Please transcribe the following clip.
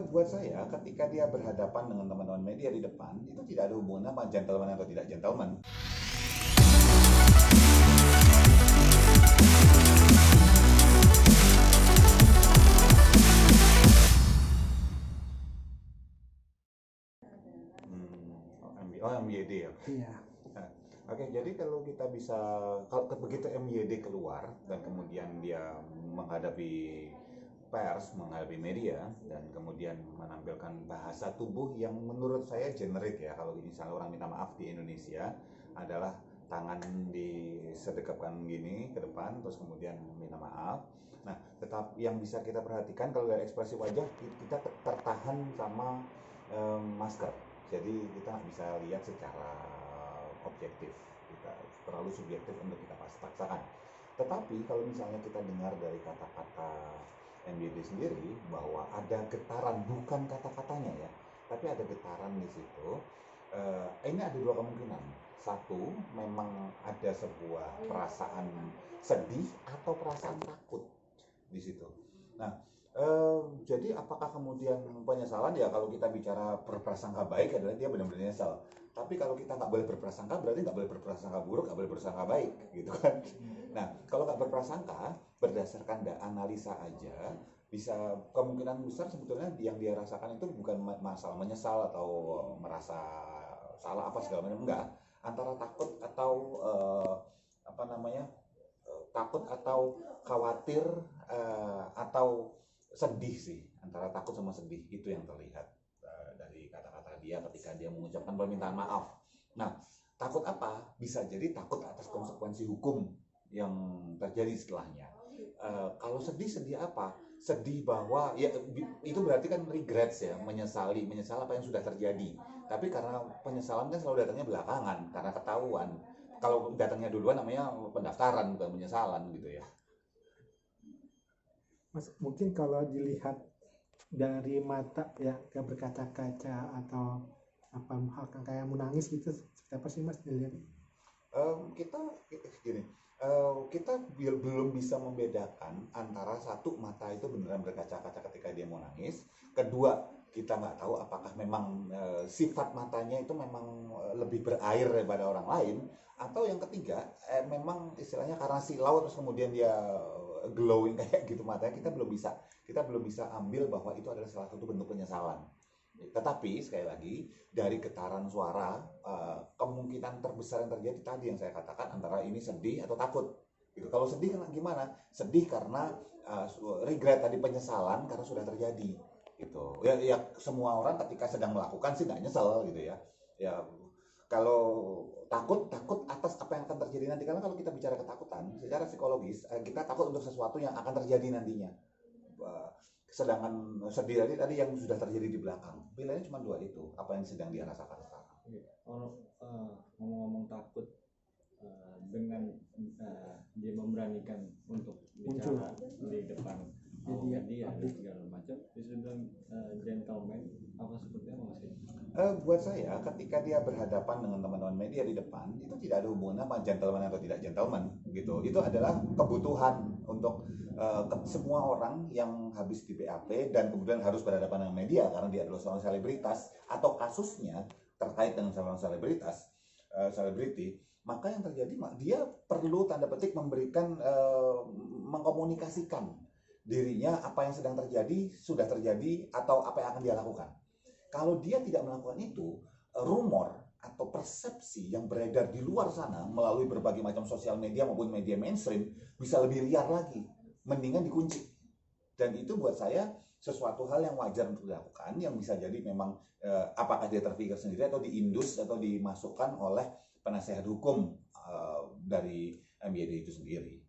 Buat saya, ketika dia berhadapan dengan teman-teman media di depan, itu tidak ada hubungan apa gentleman atau tidak gentleman. MYD ya. Iya. Nah, Oke, jadi kalau kita bisa, kalau begitu MYD keluar dan kemudian dia menghadapi pers, menghadapi media, dan kemudian menampilkan bahasa tubuh yang menurut saya generik ya, kalau misalnya orang minta maaf di Indonesia, adalah tangan disedekapkan gini ke depan, terus kemudian minta maaf. Nah, tetap yang bisa kita perhatikan kalau dari ekspresi wajah, kita tertahan sama masker. Jadi kita nggak bisa lihat secara objektif, kita terlalu subjektif untuk kita paksakan. Tetapi kalau misalnya kita dengar dari kata-kata MYD sendiri bahwa ada getaran, bukan kata-katanya ya, tapi ada getaran di situ. Ini ada dua kemungkinan. Satu, memang ada sebuah perasaan sedih atau perasaan takut di situ. Nah, jadi apakah kemudian penyesalan? Ya kalau kita bicara berprasangka baik adalah dia benar-benar nyesal. Tapi kalau kita nggak boleh berprasangka, berarti nggak boleh berprasangka buruk, nggak boleh berprasangka baik, gitu kan? Nah, kalau nggak berprasangka, berdasarkan analisa aja, bisa kemungkinan besar sebetulnya yang dia rasakan itu bukan masalah menyesal atau merasa salah apa segala macam, enggak. Antara takut atau apa namanya, takut atau khawatir, atau sedih sih, antara takut sama sedih itu yang terlihat dari kata-kata dia ketika dia mengucapkan permintaan maaf. Nah, takut apa? Bisa jadi takut atas konsekuensi hukum yang terjadi setelahnya. Kalau sedih apa? Sedih bahwa ya itu berarti kan regrets ya, menyesal apa yang sudah terjadi. Tapi karena penyesalan kan selalu datangnya belakangan karena ketahuan. Kalau datangnya duluan namanya pendaftaran, bukan penyesalan gitu ya. Mas, mungkin kalau dilihat dari mata ya, kayak berkaca-kaca atau apa hal kayak menangis gitu, seperti apa sih Mas dilihat? Kita gini, kita belum bisa membedakan antara satu, mata itu beneran berkaca-kaca ketika dia mau nangis. Kedua, kita nggak tahu apakah memang sifat matanya itu memang lebih berair daripada orang lain, atau yang ketiga memang istilahnya karena silau terus kemudian dia glowing kayak gitu matanya. Kita belum bisa ambil bahwa itu adalah salah satu bentuk penyesalan. Tetapi sekali lagi, dari getaran suara, kemungkinan terbesar yang terjadi tadi yang saya katakan antara ini sedih atau takut. Gitu. Kalau sedih kan gimana? Sedih karena regret tadi, penyesalan karena sudah terjadi. Gitu. Ya semua orang ketika sedang melakukan sih nggak nyesel gitu ya. Ya kalau takut atas apa yang akan terjadi nanti, karena kalau kita bicara ketakutan secara psikologis, kita takut untuk sesuatu yang akan terjadi nantinya. Sedangkan sedih tadi yang sudah terjadi di belakang, pilihannya cuma dua itu, apa yang sedang dia rasakan sekarang. Kalau ngomong-ngomong takut, dengan dia memberanikan untuk bicara di depan media dan segala macam, bisa bilang gentleman apa seperti apa Mas? Buat saya, ketika dia berhadapan dengan teman-teman media di depan, itu tidak ada hubungan apa gentleman atau tidak gentleman gitu. Itu adalah kebutuhan untuk semua orang yang habis di BAP dan kemudian harus berhadapan dengan media karena dia adalah seorang selebritas atau kasusnya terkait dengan seorang selebritas, selebriti. Maka yang terjadi, dia perlu tanda petik memberikan, mengkomunikasikan dirinya, apa yang sedang terjadi, sudah terjadi, atau apa yang akan dia lakukan. Kalau dia tidak melakukan itu, rumor atau persepsi yang beredar di luar sana melalui berbagai macam sosial media maupun media mainstream bisa lebih liar lagi. Mendingan dikunci. Dan itu buat saya sesuatu hal yang wajar untuk dilakukan, yang bisa jadi memang apakah dia terpikir sendiri atau diindus atau dimasukkan oleh penasehat hukum dari MYD itu sendiri.